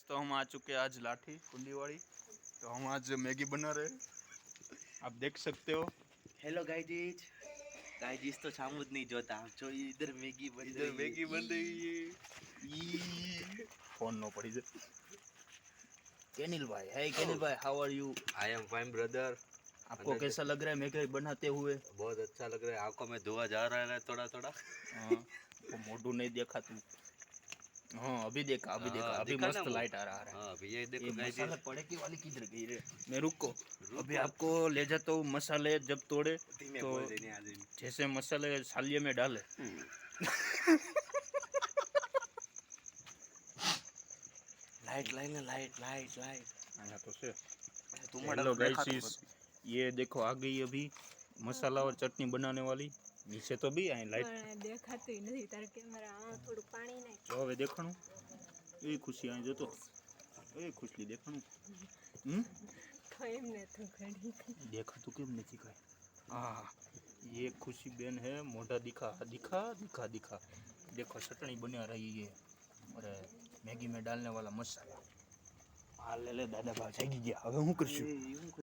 तो हम आ चुके हैं आज लाठी कुंडीवाड़ी। तो हम आज मैगी बना रहे हैं, आप देख सकते हो। हेलो गाइजीज तो सामूद नहीं जोता आप जो इधर मैगी बन इधर रही मैगी बन रही है। है। फोन नो पड़ी से केनिल भाई, है केनिल भाई, how are you? I am fine brother. आपको कैसा लग रहा है मैगी बनाते हुए? बहुत अच्छा लग रहा है, आंखों में धुआं जा रहा है थोड़ा थोड़ा। हाँ, वो मोटू नहीं देखा तू? हाँ अभी देखा, अभी देखा, हाँ अभी दिखा ना मस्त मुंह। लाइट आ रहा है। हाँ अभी ये ये देखो मसाला गाइजीज। पड़े की वाली किधर गई रे? मैं रुको, अभी रुको आपको ले जाता हूँ। मसाले जब तोड़े धीमे तो बोल देने आज। जैसे मसाले सालिये में डाले। Light line light light light. यहाँ तो से तुम्हारा हेलो देखा तो गाइस, ये देखो आ गई अभी मसाला और चटनी बनाने वाली। नीचे तो भी आई लाइट દેખાતું નથી તારે કેમેરા થોડું પાણી નાખ जो હવે દેખાणું એ ખુશી आई जो तो એ ખુશલી દેખાણું તો એમને તો ઘડી દેખાતું કેમ નથી કાંઈ? हाँ, ये खुशी बेन है। मोटा दिखा दिखा दिखा दिखा। देखो चटनी बना रही है और मैगी में डालने वाला मसाला। हाँ ले ले दादा भाव जागी गया, હવે હું કરશું?